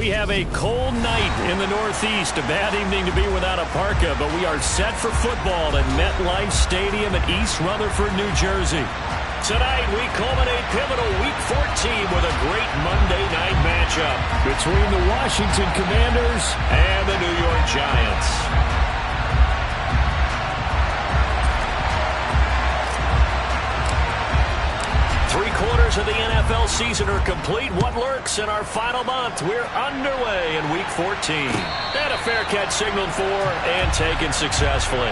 We have a cold night in the Northeast. A bad evening to be without a parka, but we are set for football at MetLife Stadium at East Rutherford, New Jersey. Tonight, we culminate pivotal Week 14 with a great Monday night matchup between the Washington Commanders and the New York Giants. Three-quarters of the NFL season are complete. What lurks in our final month? We're underway in Week 14. And a fair catch signaled for and taken successfully.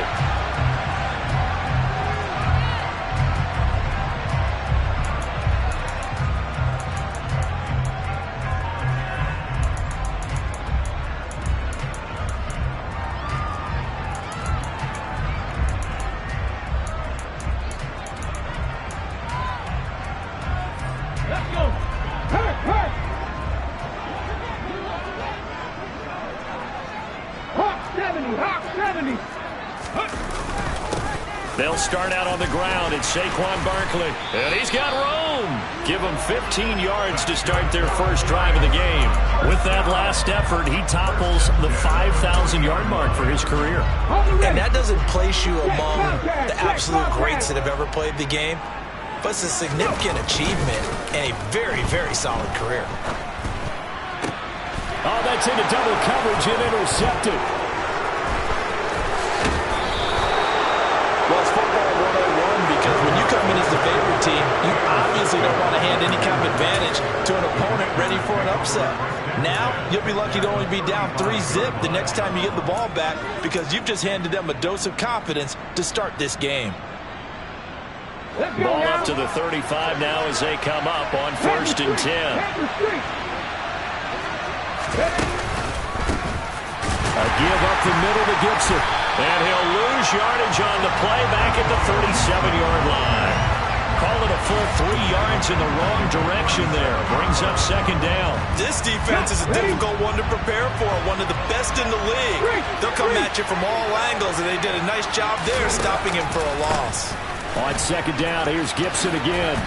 They'll start out on the ground. It's Saquon Barkley. And he's got room. Give him 15 yards to start their first drive of the game. With that last effort, he topples the 5,000-yard mark for his career. And that doesn't place you among the absolute greats that have ever played the game. But it's a significant achievement and a very, very solid career. Oh, that's into double coverage and intercepted. Well, it's football 101 because when you come in as the favorite team, you obviously don't want to hand any kind of advantage to an opponent ready for an upset. Now, you'll be lucky to only be down 3-zip the next time you get the ball back because you've just handed them a dose of confidence to start this game. Ball up to the 35 now as they come up on 1st and 10. A give up the middle to Gibson. And he'll lose yardage on the play back at the 37-yard line. Call it a full 3 yards in the wrong direction there. Brings up 2nd down. This defense is a difficult one to prepare for, one of the best in the league. They'll come at you from all angles, and they did a nice job there stopping him for a loss. On 2nd down, here's Gibson again.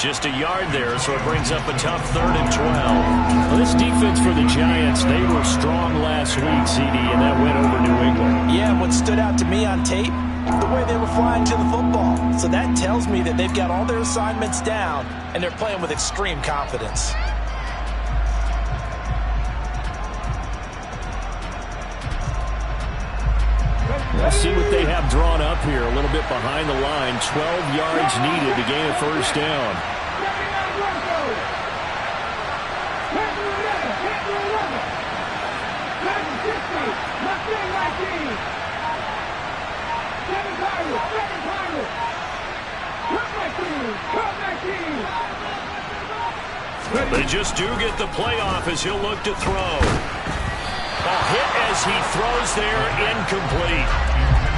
Just a yard there, so it brings up a tough 3rd and 12. Well, this defense for the Giants, they were strong last week, CD, and that went over New England. Yeah, what stood out to me on tape, the way they were flying to the football. So that tells me that they've got all their assignments down, and they're playing with extreme confidence. Let's see what they have drawn up here. A little bit behind the line. 12 yards needed to gain a 1st down. They just do get the playoff as he'll look to throw. A hit as he throws there, incomplete.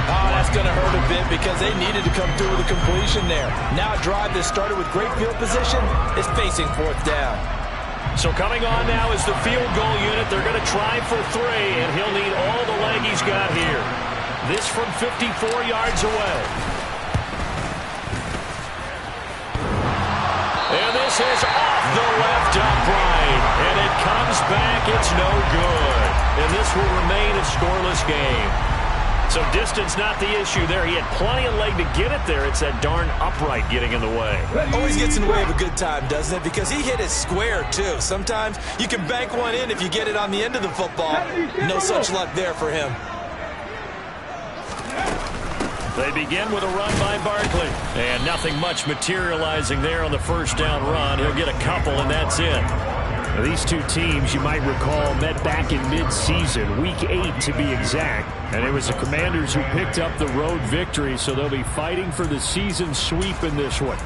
Oh, that's going to hurt a bit because they needed to come through with a completion there. Now a drive that started with great field position is facing 4th down. So coming on now is the field goal unit. They're going to try for 3, and he'll need all the leg he's got here. This from 54 yards away. And this is off the left upright. And it comes back. It's no good. And this will remain a scoreless game. So distance not the issue there. He had plenty of leg to get it there. It's that darn upright getting in the way. Always gets in the way of a good time, doesn't it? Because he hit it square, too. Sometimes you can bank one in if you get it on the end of the football. No such luck there for him. They begin with a run by Barkley. And nothing much materializing there on the 1st down run. He'll get a couple, and that's it. Now, these two teams, you might recall, met back in mid-season, Week 8 to be exact. And it was the Commanders who picked up the road victory, so they'll be fighting for the season sweep in this one.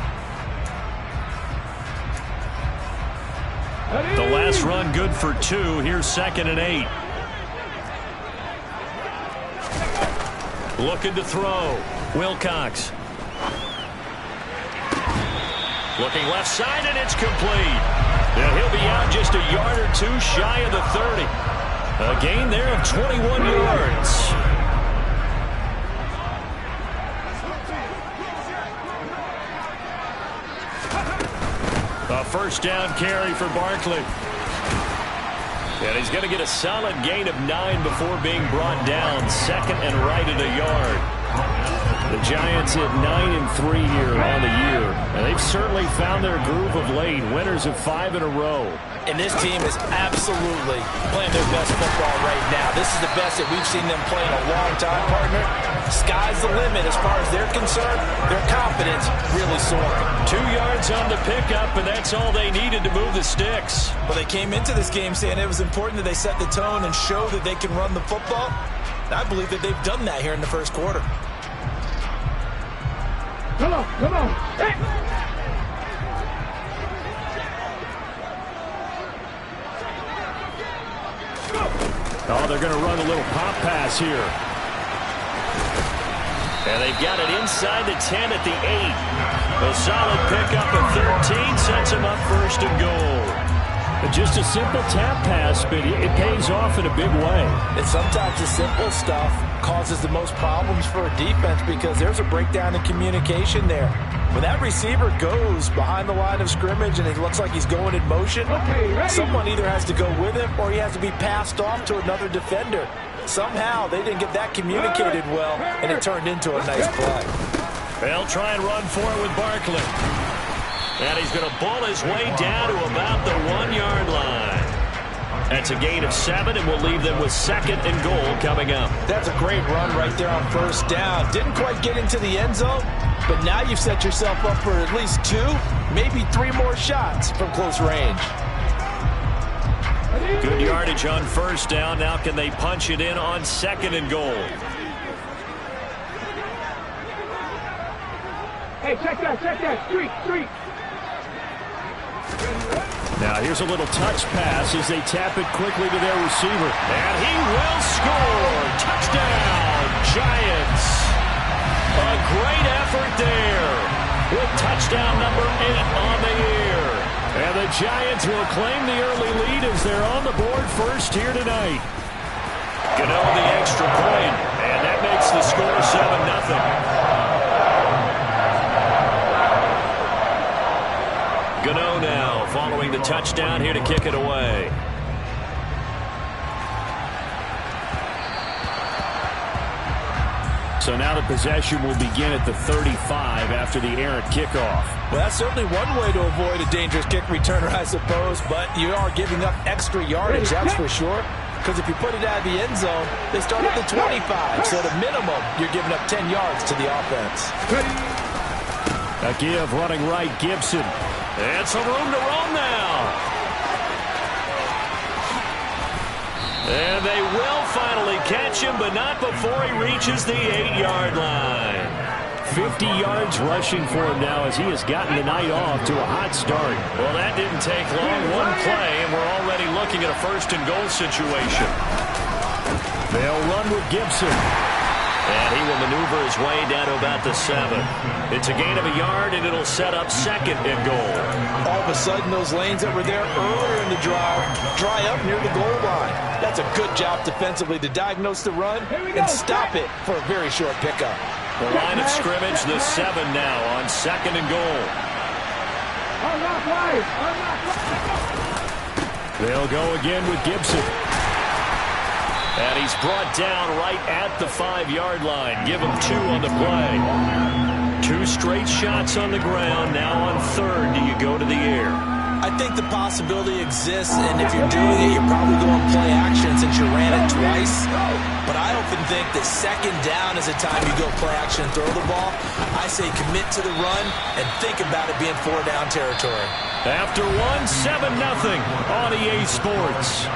The last run good for 2. Here's 2nd and 8. Looking to throw. Wilcox. Looking left side, and it's complete. And he'll be out just a yard or 2 shy of the 30. A gain there of 21 yards. A 1st down carry for Barkley. And he's going to get a solid gain of 9 before being brought down. Second and right at a yard. The Giants at 9-3 here on the year. And they've certainly found their groove of late. Winners of 5 in a row. And this team is absolutely playing their best football right now. This is the best that we've seen them play in a long time, partner. Sky's the limit as far as they're concerned. Their confidence really soaring. 2 yards on the pickup, and that's all they needed to move the sticks. Well, they came into this game saying it was important that they set the tone and show that they can run the football. And I believe that they've done that here in the first quarter. Come on, come on. Hey. Oh, they're going to run a little pop pass here. And they've got it inside the 10 at the 8. A solid pickup of 13 sets them up first and goal. And just a simple tap pass, but it pays off in a big way. And sometimes the simple stuff causes the most problems for a defense because there's a breakdown in communication there. When that receiver goes behind the line of scrimmage and it looks like he's going in motion, someone either has to go with him or he has to be passed off to another defender. Somehow they didn't get that communicated well, and it turned into a nice play. They'll try and run for it with Barkley. And he's going to bull his way down to about the 1-yard line. That's a gain of 7, and we'll leave them with second and goal coming up. That's a great run right there on first down. Didn't quite get into the end zone, but now you've set yourself up for at least 2, maybe 3 more shots from close range. Good yardage on first down. Now can they punch it in on second and goal? Hey, check that. Street. Now here's a little touch pass as they tap it quickly to their receiver. And he will score. Touchdown, Giants. A great effort there with touchdown number 8 on the year. And the Giants will claim the early lead as they're on the board first here tonight. Gano the extra point, and that makes the score 7-0. Gano now following the touchdown here to kick it away. So now the possession will begin at the 35 after the errant kickoff. Well, that's certainly one way to avoid a dangerous kick returner, I suppose, but you are giving up extra yardage, that's for sure. Because if you put it out of the end zone, they start at the 25. So the minimum, you're giving up 10 yards to the offense. A give running right, Gibson. And some room to roam now. And they will finally catch him, but not before he reaches the 8-yard line. 50 yards rushing for him now as he has gotten the night off to a hot start. Well, that didn't take long. One play, and we're already looking at a first and goal situation. They'll run with Gibson. And he will maneuver his way down to about the 7. It's a gain of a yard, and it'll set up second and goal. All of a sudden, those lanes that were there earlier in the drive dry up near the goal line. That's a good job defensively to diagnose the run and stop it for a very short pickup. The line of scrimmage, the 7 now on second and goal. They'll go again with Gibson. And he's brought down right at the 5-yard line. Give him 2 on the play. 2 straight shots on the ground. Now on third, do you go to the air? I think the possibility exists, and if you're doing it, you're probably going play action since you ran it twice. But I often think that second down is a time you go play action and throw the ball. I say commit to the run and think about it being 4-down territory. After 7-0 on EA Sports.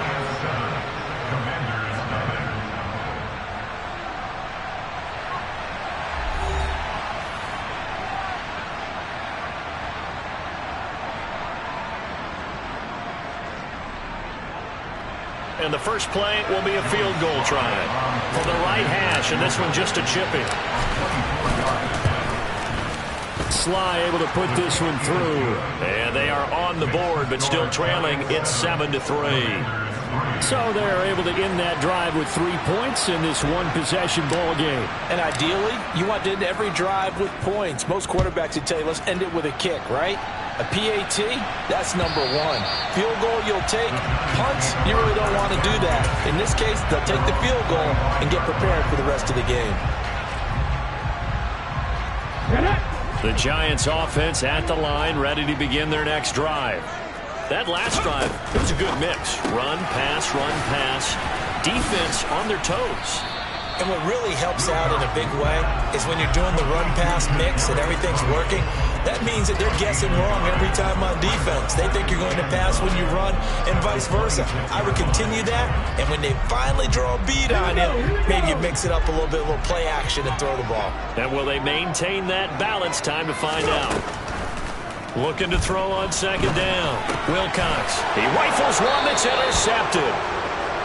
And the first play will be a field goal try from the right hash, and this one just a chipping. Sly able to put this one through. And they are on the board, but still trailing. It's 7-3. So they're able to end that drive with 3 points in this one-possession ball game. And ideally, you want to end every drive with points. Most quarterbacks would tell you, let's end it with a kick, right? A PAT, that's number one. Field goal you'll take. Punts, you really don't want to do that. In this case, they'll take the field goal and get prepared for the rest of the game. The Giants offense at the line, ready to begin their next drive. That last drive, it was a good mix. Run, pass, defense on their toes. And what really helps out in a big way is when you're doing the run-pass mix and everything's working, that means that they're guessing wrong every time on defense. They think you're going to pass when you run and vice versa. I would continue that, and when they finally draw a bead on you, maybe you mix it up a little bit, a little play action and throw the ball. And will they maintain that balance? Time to find out. Looking to throw on second down. Wilcox. He rifles one that's intercepted.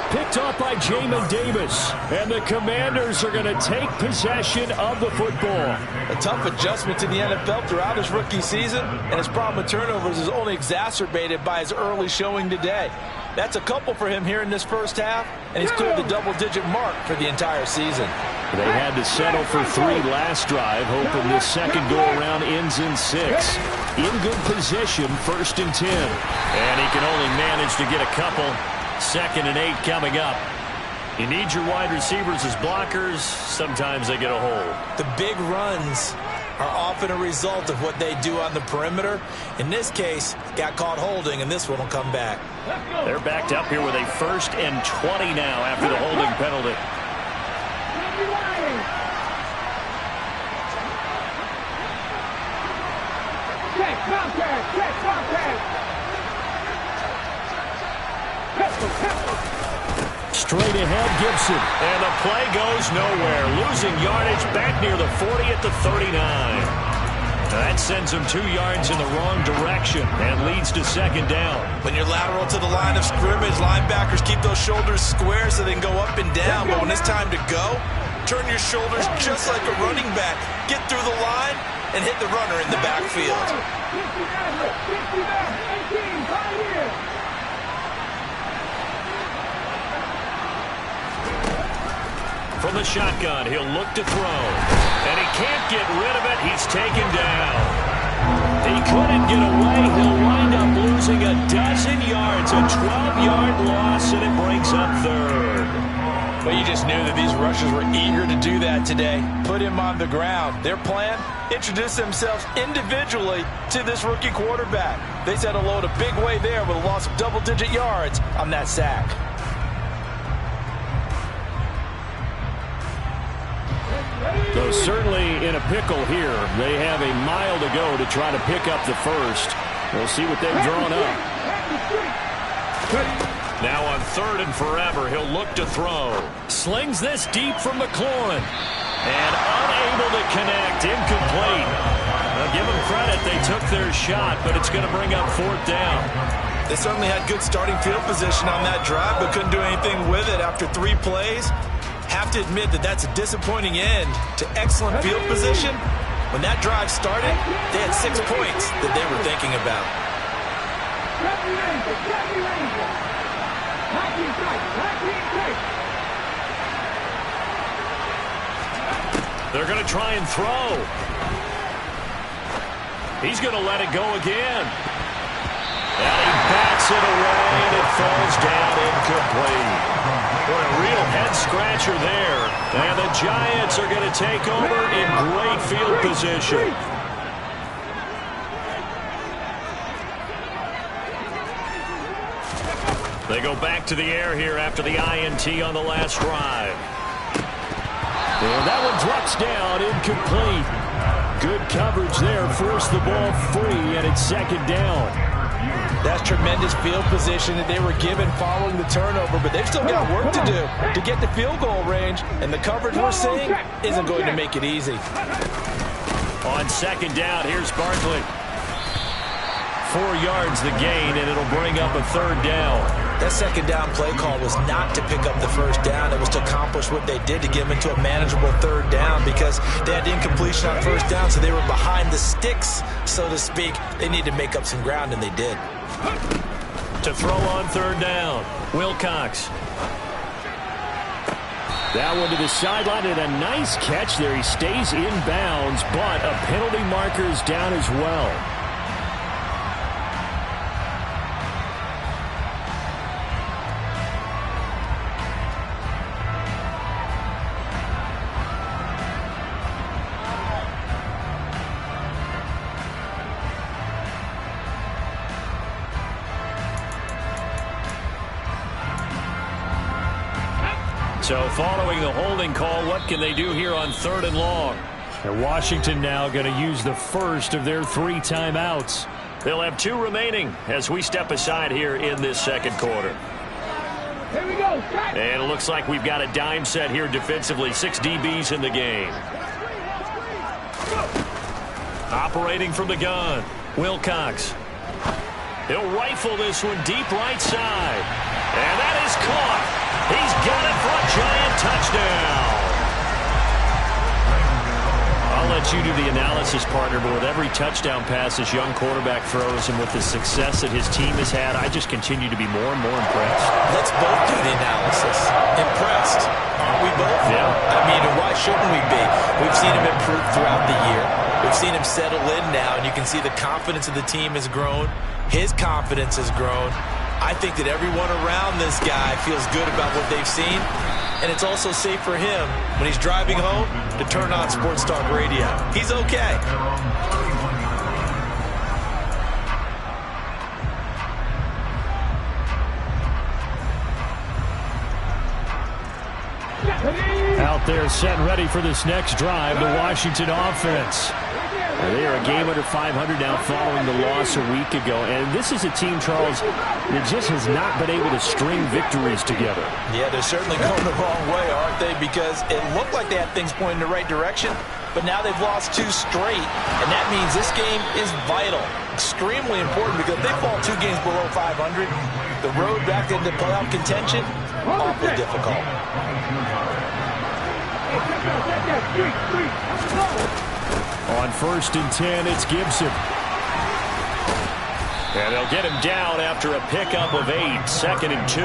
Picked off by Jamin Davis. And the Commanders are going to take possession of the football. A tough adjustment to the NFL throughout his rookie season, and his problem with turnovers is only exacerbated by his early showing today. That's a couple for him here in this first half, and he's cleared the double-digit mark for the entire season. They had to settle for 3 last drive, hoping this second go-around ends in 6. In good position, 1st and 10. And he can only manage to get a couple. 2nd and 8 coming up. You need your wide receivers as blockers. Sometimes they get a hold. The big runs are often a result of what they do on the perimeter. In this case, got caught holding, and this one will come back. They're backed up here with a 1st and 20 now after the holding penalty. Straight ahead, Gibson. And the play goes nowhere. Losing yardage back near the 40 at the 39. That sends him 2 yards in the wrong direction and leads to second down. When you're lateral to the line of scrimmage, linebackers keep those shoulders square so they can go up and down. But when it's time to go, turn your shoulders just like a running back. Get through the line and hit the runner in the backfield. From the shotgun, he'll look to throw. And he can't get rid of it. He's taken down. He couldn't get away. He'll wind up losing a dozen yards. A 12-yard loss, and it brings up 3rd. Well, you just knew that these rushers were eager to do that today. Put him on the ground. Their plan? Introduce themselves individually to this rookie quarterback. They set a load a big way there with a loss of double-digit yards on that sack. So certainly in a pickle here. They have a mile to go to try to pick up the 1st. We'll see what they've drawn up. Now on 3rd and forever, he'll look to throw. Slings this deep from McLaurin. And unable to connect. Incomplete. Now give them credit. They took their shot, but it's going to bring up 4th down. They certainly had good starting field position on that drive, but couldn't do anything with it after 3 plays. Have to admit that that's a disappointing end to excellent field position. When that drive started, they had 6 points that they were thinking about. They're going to try and throw. He's going to let it go again. And he bats it away, and it falls down incomplete. What a real head-scratcher there. And the Giants are going to take over in great field position. They go back to the air here after the INT on the last drive. And that one drops down, incomplete. Good coverage there, forced the ball free, and it's second down. That's tremendous field position that they were given following the turnover, but they've still got work to do to get the field goal range, and the coverage we're seeing isn't going to make it easy. On second down, here's Barkley. 4 yards the gain, and it'll bring up a 3rd down. That second down play call was not to pick up the 1st down. It was to accomplish what they did to get them into a manageable 3rd down because they had incompletion on 1st down, so they were behind the sticks, so to speak. They need to make up some ground, and they did. To throw on 3rd down, Wilcox. That one to the sideline, and a nice catch there. He stays in bounds, but a penalty marker is down as well. So following the holding call, what can they do here on 3rd and long? And Washington now going to use the first of their 3 timeouts. They'll have 2 remaining as we step aside here in this second quarter. Here we go. And it looks like we've got a dime set here defensively. 6 DBs in the game. Operating from the gun, Wilcox. He'll rifle this one deep right side. And that is caught. He's got it for a giant touchdown. I'll let you do the analysis, partner, but with every touchdown pass this young quarterback throws and with the success that his team has had, I just continue to be more and more impressed. Let's both do the analysis. Impressed. Aren't we both? Yeah. I mean, why shouldn't we be? We've seen him improve throughout the year. We've seen him settle in now, and you can see the confidence of the team has grown. His confidence has grown. I think that everyone around this guy feels good about what they've seen, and it's also safe for him when he's driving home to turn on Sports Talk Radio. He's okay. Out there set and ready for this next drive, the Washington offense. They are a game under 500 now following the loss a week ago. And this is a team, Charles, that just has not been able to string victories together. Yeah, they're certainly going the wrong way, aren't they? Because it looked like they had things pointing in the right direction, but now they've lost 2 straight. And that means this game is vital, extremely important, because if they fall 2 games below 500, the road back into playoff contention, awfully difficult. On 1st and 10, it's Gibson. And they'll get him down after a pickup of 8, 2nd and 2.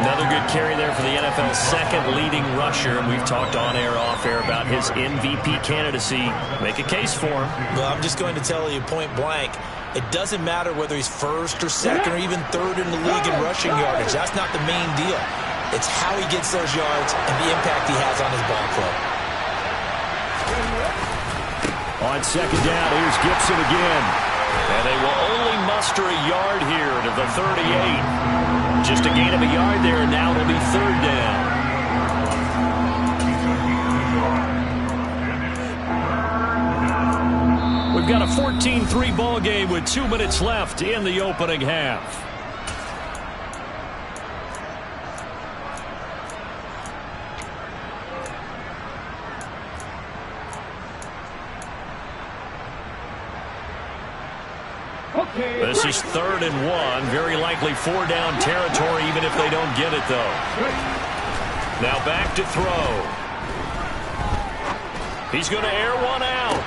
Another good carry there for the NFL's 2nd leading rusher. And we've talked on air, off air about his MVP candidacy. Make a case for him. Well, I'm just going to tell you point blank, it doesn't matter whether he's 1st or 2nd or even 3rd in the league in rushing yardage. That's not the main deal. It's how he gets those yards and the impact he has on his ball club. On 2nd down, here's Gibson again. And they will only muster a yard here to the 38. Just a gain of a yard there, and now it'll be 3rd down. We've got a 14-3 ball game with 2 minutes left in the opening half. This is 3rd and 1. Very likely 4-down territory, even if they don't get it, though. Now back to throw. He's going to air one out.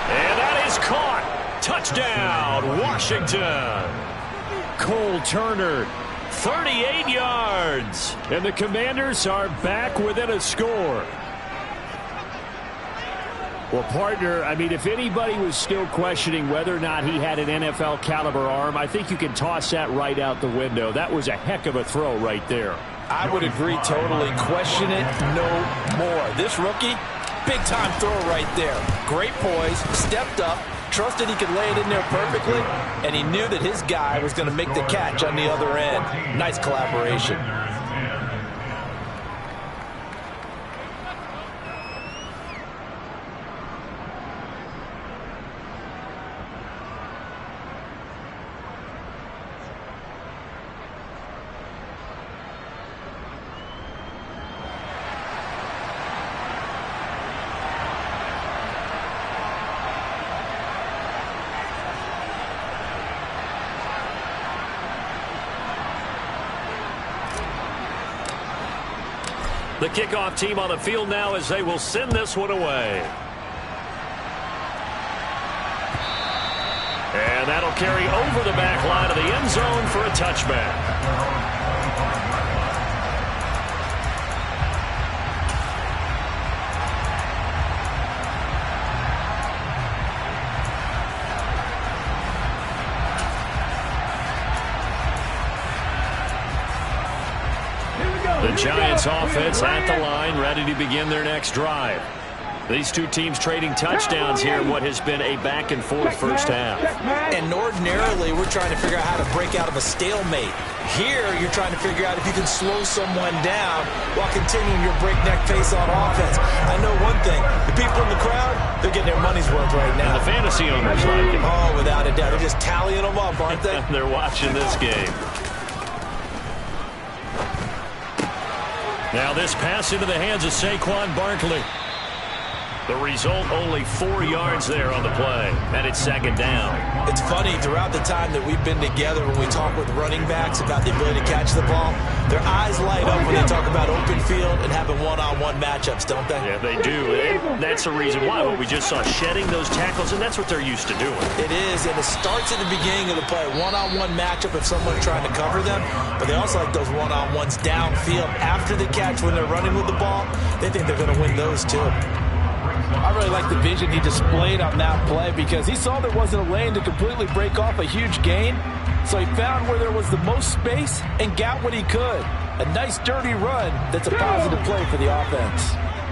And that is caught. Touchdown, Washington. Cole Turner, 38 yards. And the Commanders are back within a score. Well, partner, I mean, if anybody was still questioning whether or not he had an NFL caliber arm, I think you can toss that right out the window. That was a heck of a throw right there. I would agree totally. Question it no more. This rookie, big-time throw right there. Great poise, stepped up, trusted he could lay it in there perfectly, and he knew that his guy was going to make the catch on the other end. Nice collaboration. The kickoff team on the field now as they will send this one away. And that'll carry over the back line of the end zone for a touchback. The Giants offense at the line, ready to begin their next drive. These two teams trading touchdowns here in what has been a back-and-forth first half. And ordinarily, we're trying to figure out how to break out of a stalemate. Here, you're trying to figure out if you can slow someone down while continuing your breakneck pace on offense. I know one thing. The people in the crowd, they're getting their money's worth right now. And the fantasy owners like it. Oh, without a doubt. They're just tallying them up, aren't they? They're watching this game. Now this pass into the hands of Saquon Barkley. The result, only 4 yards there on the play, and it's second down. It's funny, throughout the time that we've been together, when we talk with running backs about the ability to catch the ball, their eyes light up when they talk about open field and having one-on-one matchups, don't they? Yeah, they do. And that's the reason why. Well, we just saw shedding those tackles, and that's what they're used to doing. It is, and it starts at the beginning of the play. One-on-one matchup if someone's trying to cover them, but they also like those one-on-ones downfield after the catch when they're running with the ball. They think they're going to win those, too. I really like the vision he displayed on that play because he saw there wasn't a lane to completely break off a huge gain. So he found where there was the most space and got what he could. A nice dirty run that's a positive play for the offense.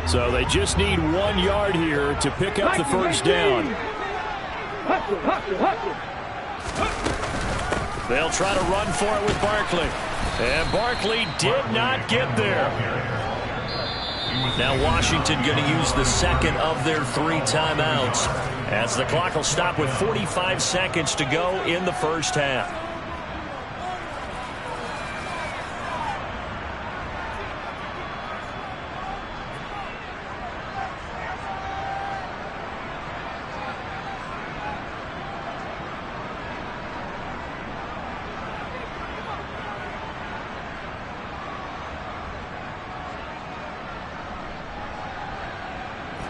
So they just need 1 yard here to pick up the first down. They'll try to run for it with Barkley. And Barkley did not get there. Now Washington going to use the second of their 3 timeouts as the clock will stop with 45 seconds to go in the first half.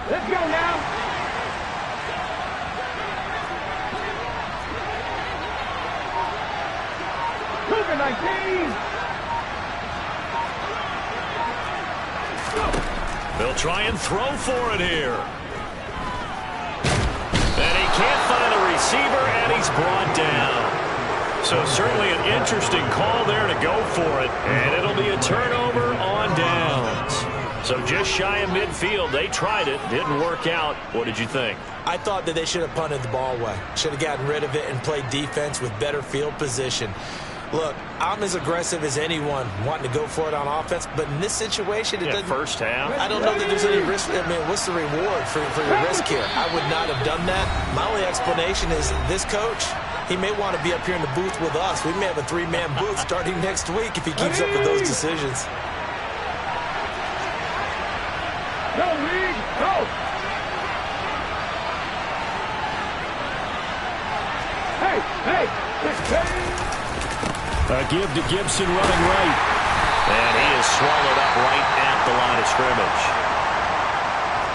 Let's go now. Moving 19. They'll try and throw for it here. And he can't find a receiver, and he's brought down. So certainly an interesting call there to go for it, and it'll be a turnover on downs. So just shy of midfield. They tried it. Didn't work out. What did you think? I thought that they should have punted the ball away. Should have gotten rid of it and played defense with better field position. Look, I'm as aggressive as anyone wanting to go for it on offense, but in this situation, it doesn't. First half. I don't know that there's any risk. I mean, what's the reward for your risk here? I would not have done that. My only explanation is this coach, he may want to be up here in the booth with us. We may have a 3-man booth starting next week if he keeps up with those decisions. Go, League, go! Hey, hey! A give to Gibson running right. And he is swallowed up right at the line of scrimmage.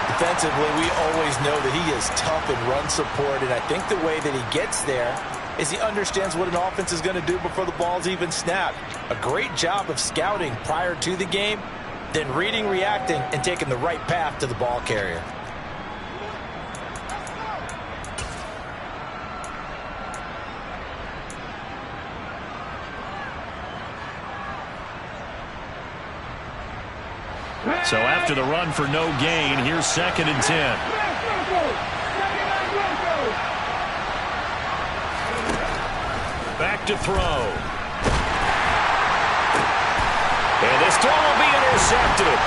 Defensively, we always know that he is tough in run support, and I think the way that he gets there is he understands what an offense is going to do before the ball's even snapped. A great job of scouting prior to the game, then reading, reacting, and taking the right path to the ball carrier. So after the run for no gain, here's 2nd and 10. Back to throw. And this throw will be intercepted.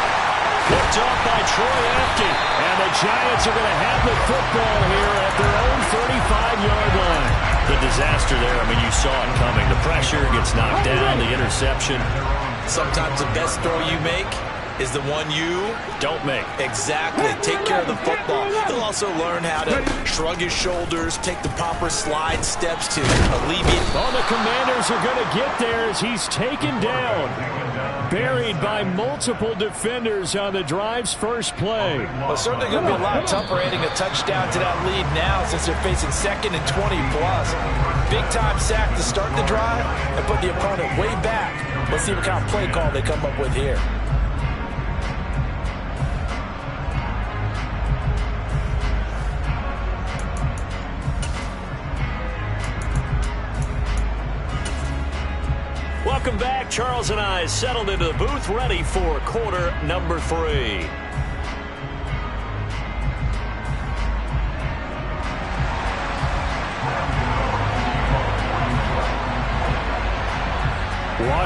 Picked off by Troy Apke. And the Giants are going to have the football here at their own 35-yard line. The disaster there, I mean, you saw it coming. The pressure gets knocked down, the interception. Sometimes the best throw you make is the one you don't make. Exactly. Take care of the football. He'll also learn how to shrug his shoulders, take the proper slide steps to alleviate. Oh, the Commanders are going to get there as he's taken down. Buried by multiple defenders on the drive's first play. Well, it's certainly going to be a lot tougher adding a touchdown to that lead now since they're facing 2nd and 20+. Big-time sack to start the drive and put the opponent way back. Let's see what kind of play call they come up with here. Welcome back. Charles and I settled into the booth, ready for quarter number 3.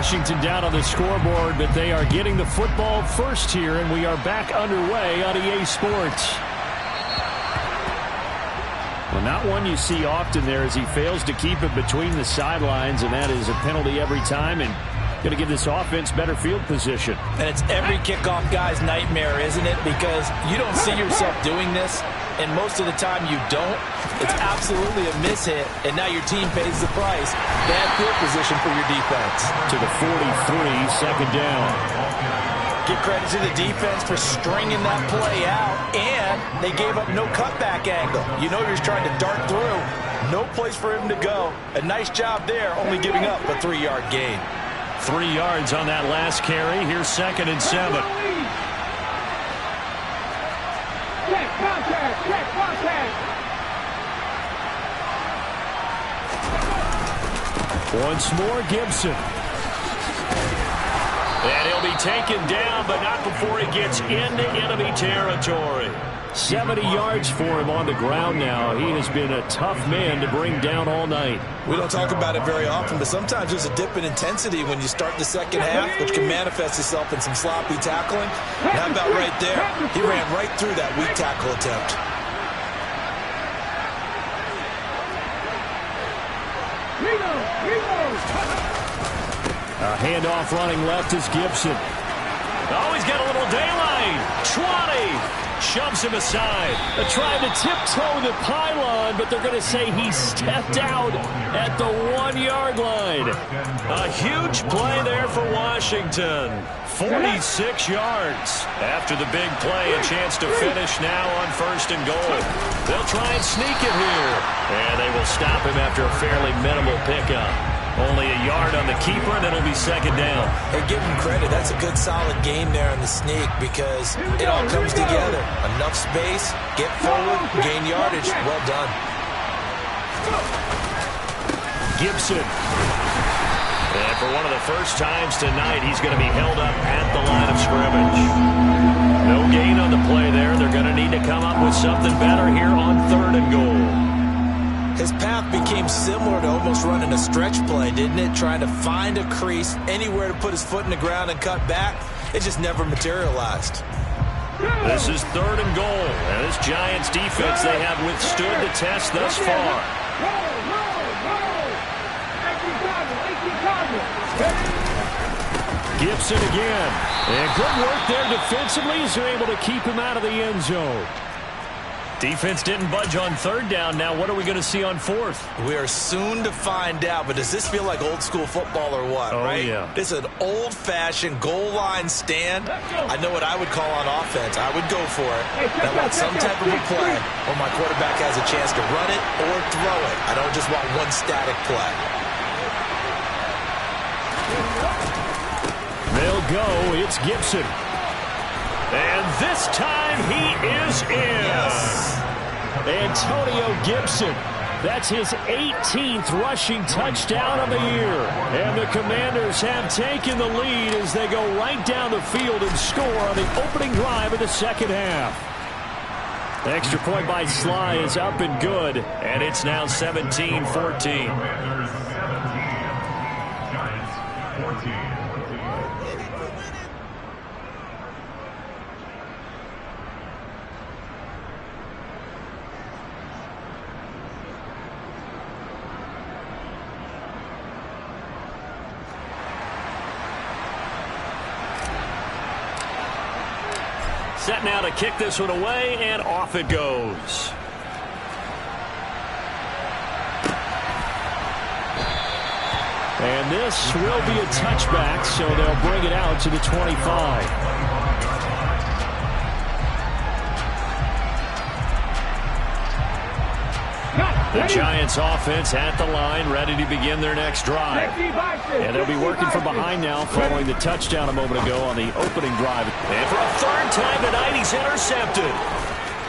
Washington down on the scoreboard, but they are getting the football first here, and we are back underway on EA Sports. Well, not one you see often there as he fails to keep it between the sidelines, and that is a penalty every time, and going to give this offense better field position. And it's every kickoff guy's nightmare, isn't it? Because you don't see yourself doing this, and most of the time you don't. It's absolutely a mishit, and now your team pays the price. Bad field position for your defense. To the 43, second down. Give credit to the defense for stringing that play out, and they gave up no cutback angle. You know you're just trying to dart through. No place for him to go. A nice job there, only giving up a 3-yard gain. 3 yards on that last carry. Here's 2nd and 7. Check contact. Check contact. Once more, Gibson. And he'll be taken down, but not before he gets into enemy territory. 70 yards for him on the ground now. He has been a tough man to bring down all night. We don't talk about it very often, but sometimes there's a dip in intensity when you start the second half, which can manifest itself in some sloppy tackling. And how about right there? He ran right through that weak tackle attempt. A handoff running left is Gibson. Oh, he's got a little daylight. 20. Shoves him aside. They're trying to tiptoe the pylon, but they're going to say he stepped out at the 1-yard line. A huge play there for Washington. 46 yards. After the big play, a chance to finish now on 1st and goal. They'll try and sneak it here. And they will stop him after a fairly minimal pickup. Only a yard on the keeper, and it'll be 2nd down. Hey, give him credit. That's a good, solid game there on the sneak because it all comes together. Enough space, get forward, gain yardage. Well done. Gibson. And for one of the first times tonight, he's going to be held up at the line of scrimmage. No gain on the play there. They're going to need to come up with something better here on 3rd and goal. His path became similar to almost running a stretch play, didn't it? Trying to find a crease, anywhere to put his foot in the ground and cut back. It just never materialized. This is 3rd and goal. And this Giants defense, they have withstood the test thus far. Gibson again. And good work there defensively as they're able to keep him out of the end zone. Defense didn't budge on 3rd down. Now what are we going to see on 4th? We are soon to find out, but does this feel like old school football or what, right? Yeah. This is an old-fashioned goal line stand. I know what I would call on offense. I would go for it. I want some type of a play where my quarterback has a chance to run it or throw it. I don't just want one static play. They'll go. It's Gibson. And this time he is in. Yes. Antonio Gibson. That's his 18th rushing touchdown of the year. And the Commanders have taken the lead as they go right down the field and score on the opening drive of the 2nd half. Extra point by Sly is up and good. And it's now 17-14. Set now to kick this one away, and off it goes. And this will be a touchback, so they'll bring it out to the 25. The Giants offense at the line, ready to begin their next drive. And they'll be working from behind now following the touchdown a moment ago on the opening drive. And for a 3rd time tonight, he's intercepted.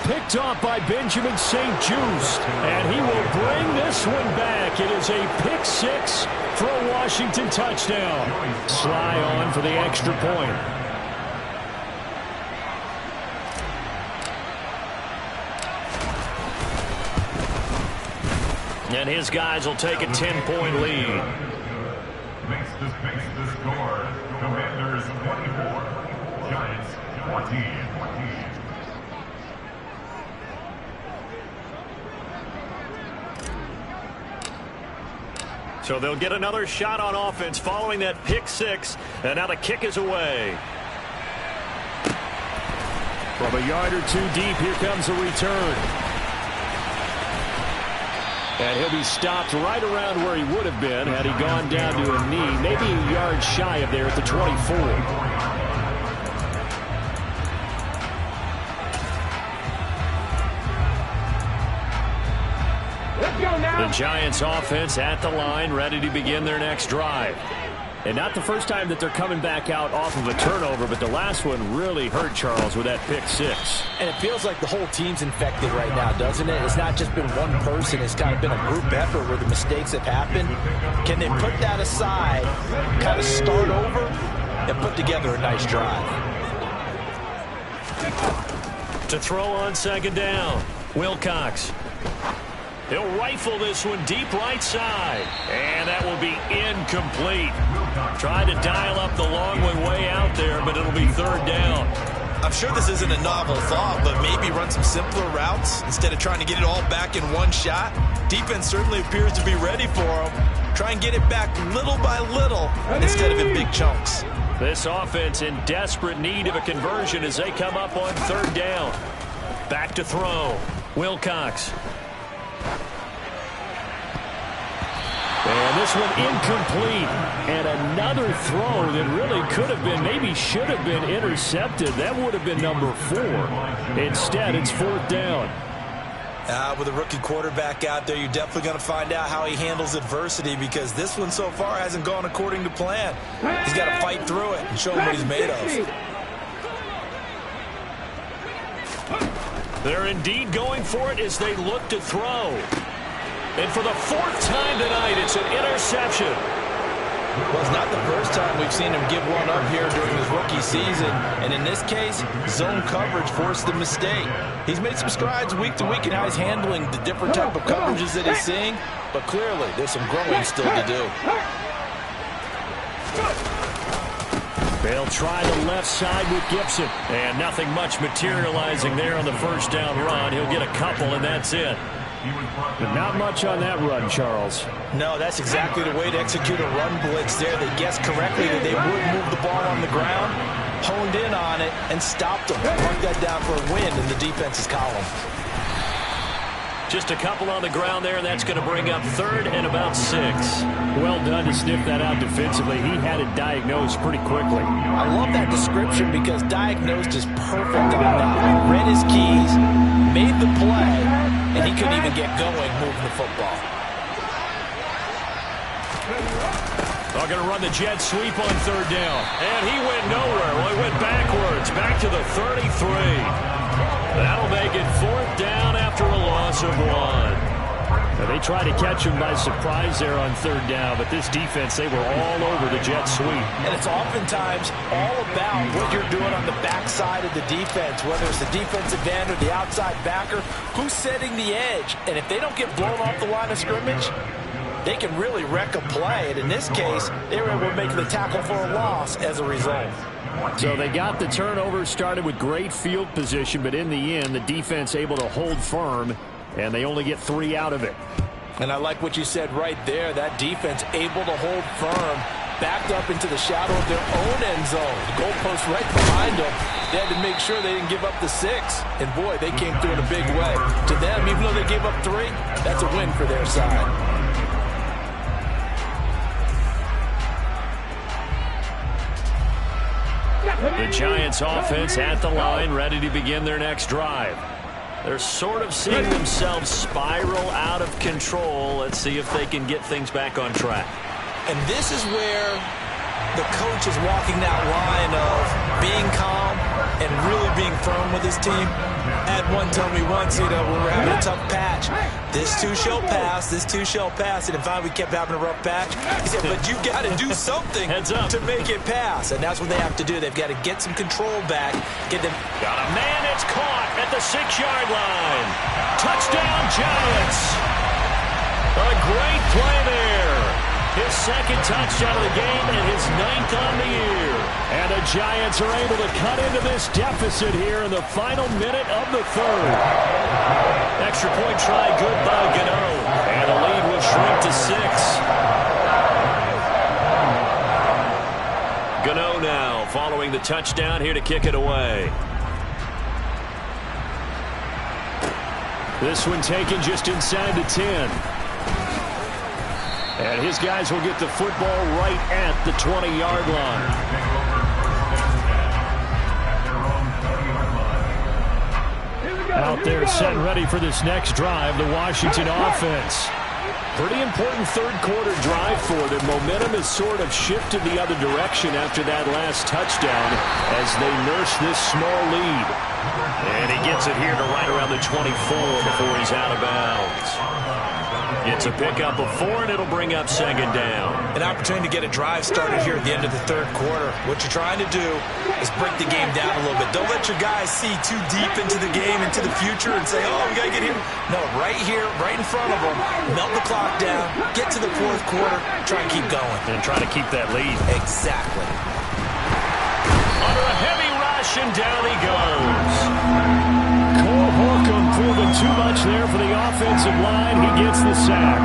Picked off by Benjamin St-Juste. And he will bring this one back. It is a pick 6 for a Washington touchdown. Sly on for the extra point. And his guys will take a 10-point lead. So they'll get another shot on offense following that pick six. And now the kick is away. From a yard or two deep, here comes a return. And he'll be stopped right around where he would have been had he gone down to a knee, maybe a yard shy of there at the 24. The Giants offense at the line, ready to begin their next drive. And not the first time that they're coming back out off of a turnover, but the last one really hurt Charles with that pick six. And it feels like the whole team's infected right now, doesn't it? It's not just been one person. It's kind of been a group effort where the mistakes have happened. Can they put that aside, kind of start over, and put together a nice drive? To throw on second down, Wilcox. He'll rifle this one deep right side. And that will be incomplete. Tried to dial up the long one way out there, but it'll be third down. I'm sure this isn't a novel thought, but maybe run some simpler routes instead of trying to get it all back in one shot. Defense certainly appears to be ready for him. Try and get it back little by little instead of in big chunks. This offense in desperate need of a conversion as they come up on third down. Back to throw. Wilcox. And this one incomplete. And another throw that really could have been, maybe should have been intercepted. That would have been number 4. Instead, it's fourth down. With a rookie quarterback out there, you're definitely going to find out how he handles adversity, because this one so far hasn't gone according to plan. He's got to fight through it and show him what he's made of. They're indeed going for it as they look to throw. And for the fourth time tonight, it's an interception. Well, it's not the first time we've seen him give one up here during his rookie season. And in this case, zone coverage forced the mistake. He's made some strides week to week in how he's handling the different type of coverages that he's seeing. But clearly, there's some growing still to do. They'll try the left side with Gibson. And nothing much materializing there on the first down run. He'll get a couple, and that's it. But not much on that run, Charles. No, that's exactly the way to execute a run blitz there. They guessed correctly that they would move the ball on the ground, honed in on it, and stopped them. Mark that down for a win in the defense's column. Just a couple on the ground there, and that's going to bring up third and about 6. Well done to sniff that out defensively. He had it diagnosed pretty quickly. I love that description because diagnosed is perfect on that. He read his keys, made the play, and he couldn't even get going moving the football. They're going to run the jet sweep on third down. And he went nowhere. Well, he went backwards, back to the 33. That'll make it fourth down after a loss of 1. Now, they tried to catch him by surprise there on third down, but this defense, they were all over the jet sweep. And it's oftentimes all about what you're doing on the backside of the defense, whether it's the defensive end or the outside backer, who's setting the edge. And if they don't get blown off the line of scrimmage, they can really wreck a play. And in this case, they were able to make the tackle for a loss as a result. So they got the turnover started with great field position, but in the end, the defense able to hold firm, and they only get 3 out of it. And I like what you said right there. That defense able to hold firm, backed up into the shadow of their own end zone. The goalpost right behind them. They had to make sure they didn't give up the 6. And, boy, they came through in a big way. To them, even though they gave up 3, that's a win for their side. The Giants offense at the line, ready to begin their next drive. They're sort of seeing themselves spiral out of control. Let's see if they can get things back on track. And this is where the coach is walking that line of being calm and really being firm with his team. Had one tell me once, when we were having a tough patch, this too shall pass, this too shall pass. And in fact, we kept having a rough patch. He said, but you got to do something to make it pass. And that's what they have to do. They've got to get some control back. Get them. Got a man that's caught at the 6-yard line. Touchdown, Giants. A great play there. His second touchdown of the game and his 9th on the year. And the Giants are able to cut into this deficit here in the final minute of the 3rd. Extra point try good by Gano. And the lead will shrink to 6. throwing the touchdown here to kick it away. This one taken just inside the 10. And his guys will get the football right at the 20-yard line. Out there set and ready for this next drive, the Washington offense. Pretty important third-quarter drive for them. Momentum has sort of shifted the other direction after that last touchdown as they nurse this small lead. And he gets it here to right around the 24 before he's out of bounds. It's a pickup of 4, and it'll bring up second down. An opportunity to get a drive started here at the end of the third quarter. What you're trying to do is break the game down a little bit. Don't let your guys see too deep into the game, into the future, and say, oh, we got to get here. No, right here, right in front of them, melt the clock down, get to the fourth quarter, try and keep going. And try to keep that lead. Exactly. Under a heavy rush, and down he goes. Cole Holcomb proving too much there for the offensive line. He gets the sack.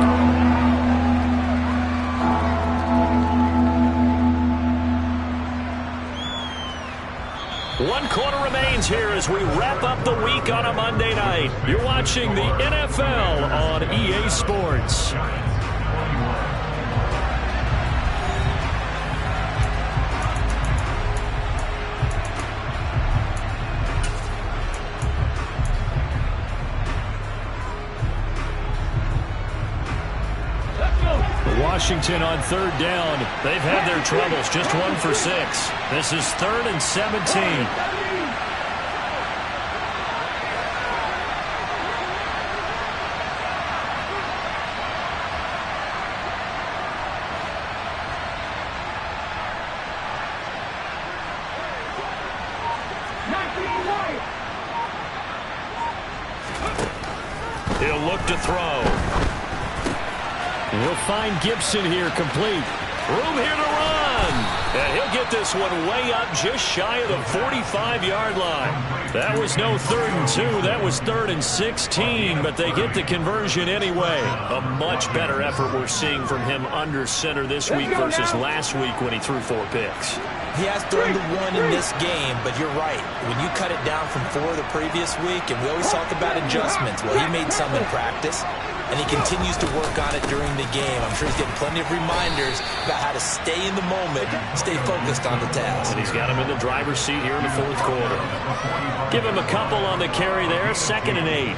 One quarter remains here as we wrap up the week on a Monday night. You're watching the NFL on EA Sports. Washington on third down. They've had their troubles, just 1 for 6. This is 3rd and 17. He'll look to throw. He'll find Gibson here complete. Room here to run. And he'll get this one way up just shy of the 45-yard line. That was no 3rd and 2. That was 3rd and 16, but they get the conversion anyway. A much better effort we're seeing from him under center this week versus last week when he threw 4 picks. He has thrown the 1 in this game, but you're right. When you cut it down from 4 the previous week, and we always talk about adjustments, well, he made some in practice, and he continues to work on it during the game. I'm sure he's getting plenty of reminders about how to stay in the moment, stay focused on the task. And he's got him in the driver's seat here in the fourth quarter. Give him a couple on the carry there, 2nd and 8.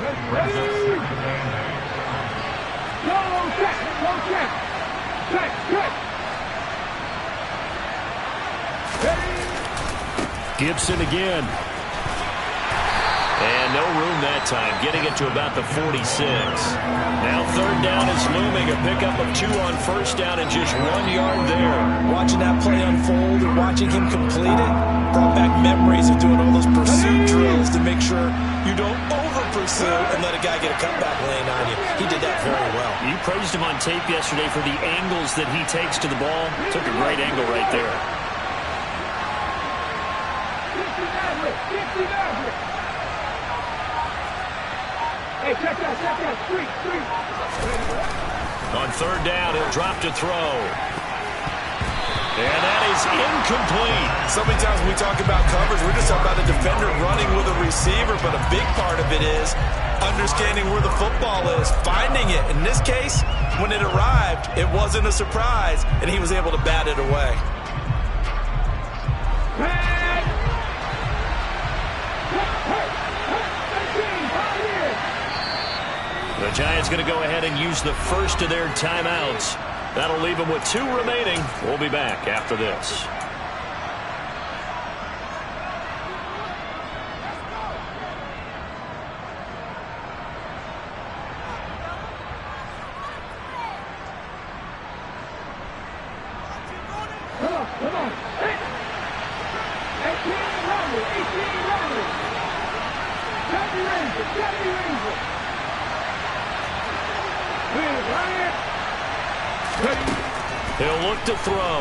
Gibson again. And no room that time, getting it to about the 46. Now 3rd down is looming, a pickup of 2 on 1st down and just 1 yard there. Watching that play unfold and watching him complete it brought back memories of doing all those pursuit drills to make sure you don't over-pursue and let a guy get a cutback lane on you. He did that very well. You praised him on tape yesterday for the angles that he takes to the ball. Took a great angle right there. Hey, check that, street. On 3rd down, he'll drop to throw. And that is incomplete. So many times when we talk about coverage, we're just talking about a defender running with a receiver, but a big part of it is understanding where the football is, finding it. In this case, when it arrived, it wasn't a surprise, and he was able to bat it away. The Giants going to go ahead and use the first of their timeouts. That'll leave them with 2 remaining. We'll be back after this. Come on. 18 runners. Jackie Ranger. He'll look to throw.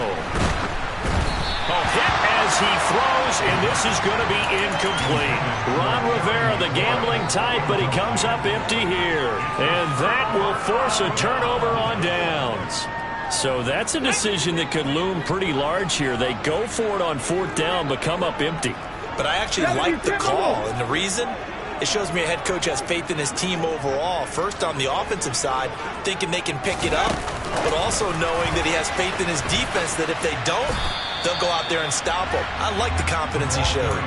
A hit as he throws, and this is going to be incomplete. Ron Rivera, the gambling type, but he comes up empty here. And that will force a turnover on downs. So that's a decision that could loom pretty large here. They go for it on 4th down, but come up empty. But I actually like the call, and the reason? It shows me a head coach has faith in his team overall. First, on the offensive side, thinking they can pick it up, but also knowing that he has faith in his defense that if they don't, they'll go out there and stop him. I like the confidence he showed.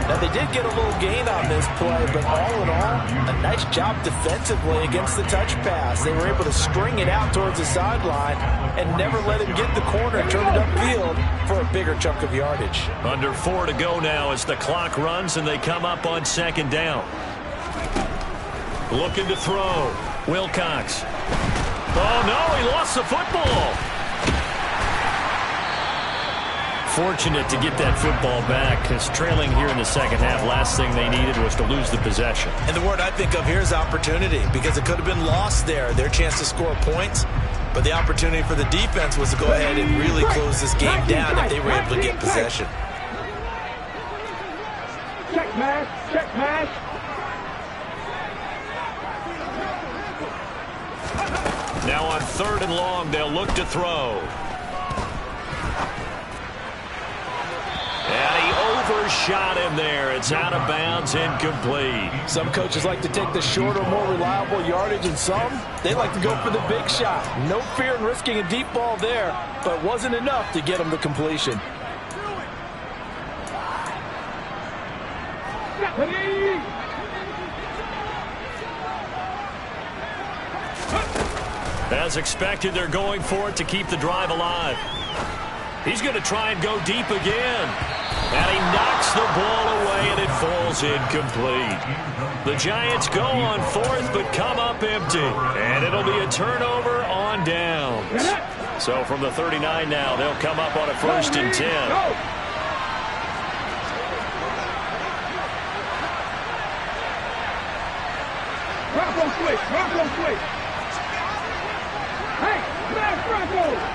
Now, they did get a little gain on this play, but all in all, a nice job defensively against the touch pass. They were able to string it out towards the sideline and never let him get the corner and turn it upfield for a bigger chunk of yardage. Under 4 to go now as the clock runs and they come up on 2nd down. Looking to throw. Wilcox. Oh, no, he lost the football. Fortunate to get that football back because trailing here in the second half, last thing they needed was to lose the possession. And the word I think of here is opportunity, because it could have been lost there, their chance to score points. But the opportunity for the defense was to go ahead and really close this game down if they were able to get possession. Check pass, check pass. Now on 3rd and long, they'll look to throw. And he overshot him there. It's out of bounds, incomplete. Some coaches like to take the shorter, more reliable yardage, and some, they like to go for the big shot. No fear in risking a deep ball there, but it wasn't enough to get him to completion. As expected, they're going for it to keep the drive alive. He's going to try and go deep again. And he knocks the ball away, and it falls incomplete. The Giants go on 4th, but come up empty. And it'll be a turnover on downs. So from the 39 now, they'll come up on a 1st and 10. Bronco switch, Bronco switch. Hey, smash Bronco.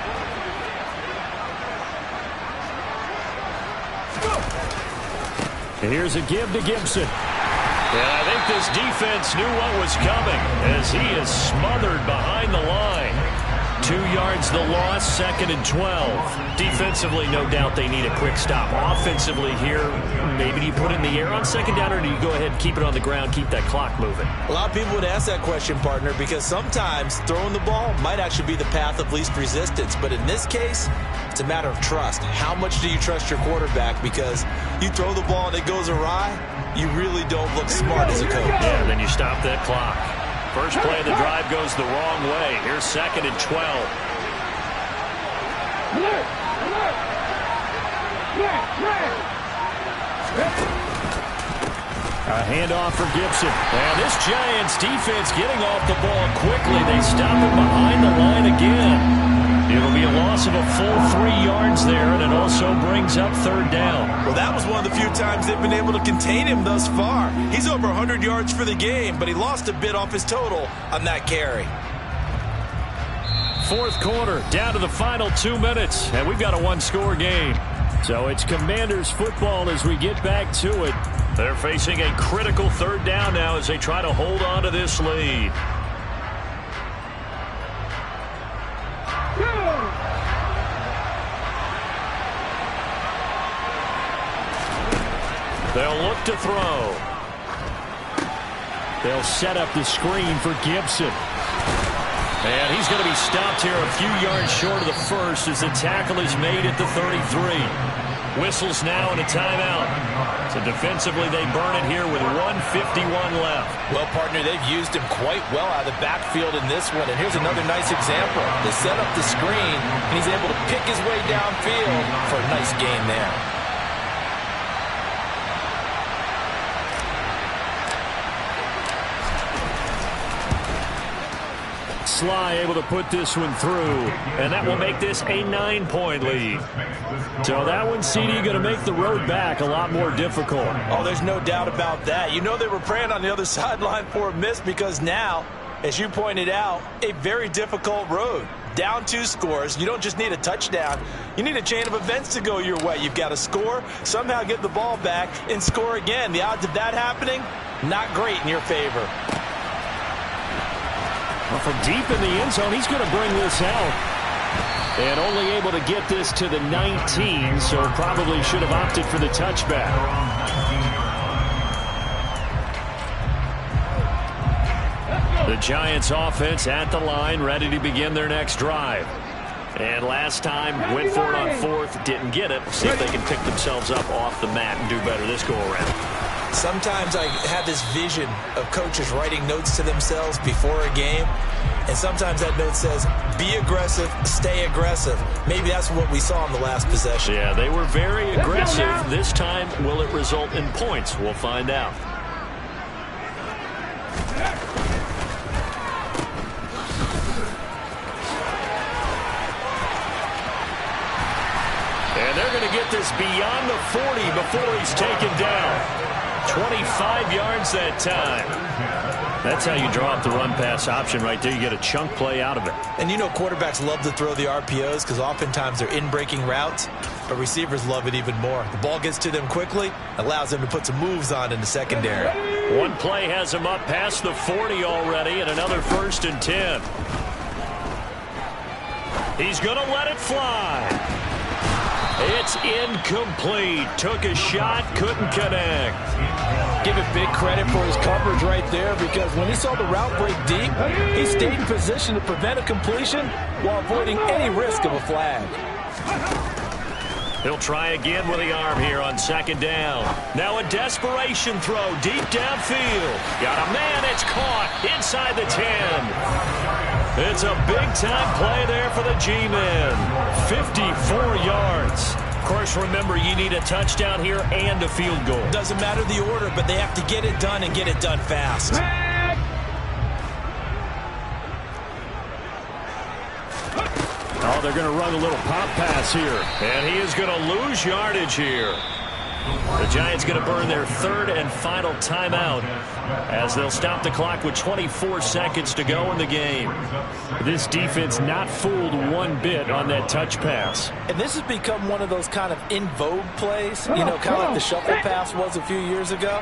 Here's a give to Gibson. And I think this defense knew what was coming as he is smothered behind the line. 2 yards the loss, 2nd and 12. Defensively, no doubt they need a quick stop. Offensively here, maybe do you put it in the air on 2nd down, or do you go ahead and keep it on the ground, keep that clock moving? A lot of people would ask that question, partner, because sometimes throwing the ball might actually be the path of least resistance. But in this case, it's a matter of trust. How much do you trust your quarterback? Because you throw the ball and it goes awry, you really don't look smart as a coach. Yeah, then you stop that clock. First play of the drive goes the wrong way. Here's 2nd and 12. Alert! Alert! Flag! A handoff for Gibson. And this Giants defense getting off the ball quickly. They stop him behind the line again. It'll be a loss of a full 3 yards there, and it also brings up 3rd down. Well, that was one of the few times they've been able to contain him thus far. He's over 100 yards for the game, but he lost a bit off his total on that carry. 4th quarter, down to the final 2 minutes, and we've got a 1-score game. So it's Commanders football as we get back to it. They're facing a critical 3rd down now as they try to hold on to this lead. They'll look to throw. They'll set up the screen for Gibson. And he's going to be stopped here a few yards short of the first as the tackle is made at the 33. Whistles now and a timeout. So defensively they burn it here with 1:51 left. Well, partner, they've used him quite well out of the backfield in this one. And here's another nice example. They set up the screen, and he's able to pick his way downfield for a nice gain there. Sly able to put this one through, and that will make this a 9-point lead. So that one, CD, going to make the road back a lot more difficult. Oh, there's no doubt about that. You know they were praying on the other sideline for a miss because now, as you pointed out, a very difficult road. Down 2 scores. You don't just need a touchdown. You need a chain of events to go your way. You've got to score, somehow get the ball back, and score again. The odds of that happening, not great in your favor. Well, from deep in the end zone, he's going to bring this out. And only able to get this to the 19, so probably should have opted for the touchback. The Giants offense at the line, ready to begin their next drive. And last time, went for it on fourth, didn't get it. See if they can pick themselves up off the mat and do better this go-around. Sometimes I have this vision of coaches writing notes to themselves before a game, and sometimes that note says, be aggressive, stay aggressive. Maybe that's what we saw in the last possession. Yeah, they were very aggressive. This time, will it result in points? We'll find out. And they're going to get this beyond the 40 before he's taken down. 25 yards that time. That's how you draw up the run-pass option right there. You get a chunk play out of it. And you know quarterbacks love to throw the RPOs because oftentimes they're in-breaking routes, but receivers love it even more. The ball gets to them quickly, allows them to put some moves on in the secondary. One play has him up past the 40 already, and another 1st and 10. He's going to let it fly. It's incomplete. Took a shot, couldn't connect. Give it big credit for his coverage right there, because when he saw the route break deep, he stayed in position to prevent a completion while avoiding any risk of a flag. He'll try again with the arm here on 2nd down. Now a desperation throw deep downfield. Got a man, it's caught inside the 10. It's a big-time play there for the G-men. 54 yards. Of course, remember, you need a touchdown here and a field goal. Doesn't matter the order, but they have to get it done and get it done fast. Oh, they're going to run a little pop pass here. And he is going to lose yardage here. The Giants going to burn their 3rd and final timeout as they'll stop the clock with 24 seconds to go in the game. This defense not fooled one bit on that touch pass. And this has become one of those kind of in vogue plays, you know, kind of like the shuffle pass was a few years ago.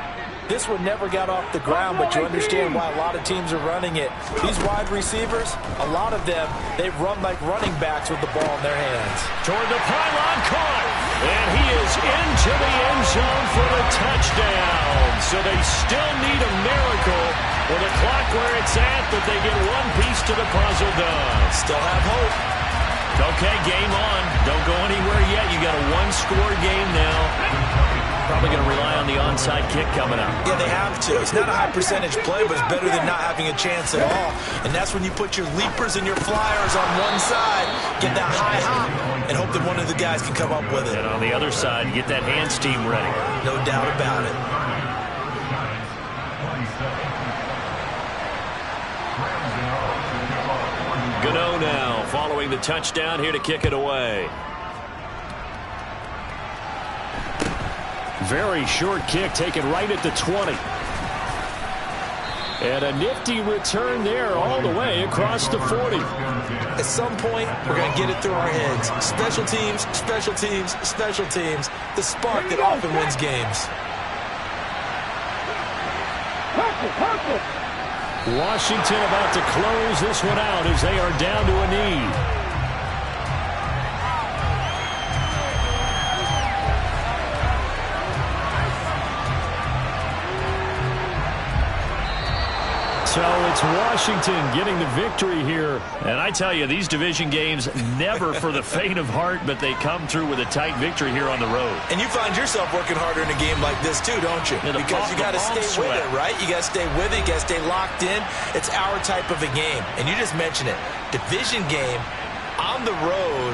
This one never got off the ground, but you understand why a lot of teams are running it. These wide receivers, a lot of them, they run like running backs with the ball in their hands. Toward the pylon, caught, and he is into the end zone for the touchdown. So they still need a miracle with a clock where it's at, that they get one piece to the puzzle done. Still have hope. Okay, game on. Don't go anywhere yet. You got a one-score game now. Probably going to rely on the onside kick coming up. Yeah, they have to. It's not a high percentage play, but it's better than not having a chance at all. And that's when you put your leapers and your flyers on one side, get that high hop, and hope that one of the guys can come up with it. And on the other side, get that hands team ready. No doubt about it. Gano now following the touchdown here to kick it away. Very short kick taken right at the 20. And a nifty return there all the way across the 40. At some point, we're going to get it through our heads. Special teams, special teams, special teams. The spark that often wins games. Washington about to close this one out as they are down to a knee. So it's Washington getting the victory here. And I tell you, these division games, never for the faint of heart, but they come through with a tight victory here on the road. And you find yourself working harder in a game like this too, don't you? Yeah, because you got to stay with it, right? You got to stay with it. You got to stay locked in. It's our type of a game. And you just mentioned it. Division game, on the road,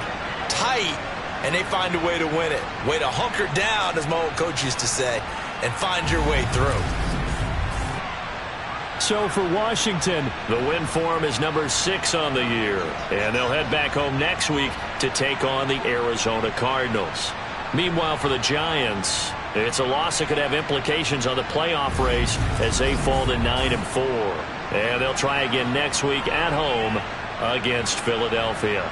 tight, and they find a way to win it. Way to hunker down, as my old coach used to say, and find your way through. So for Washington, the win for them is number 6 on the year. And they'll head back home next week to take on the Arizona Cardinals. Meanwhile, for the Giants, it's a loss that could have implications on the playoff race as they fall to 9-4. And they'll try again next week at home against Philadelphia.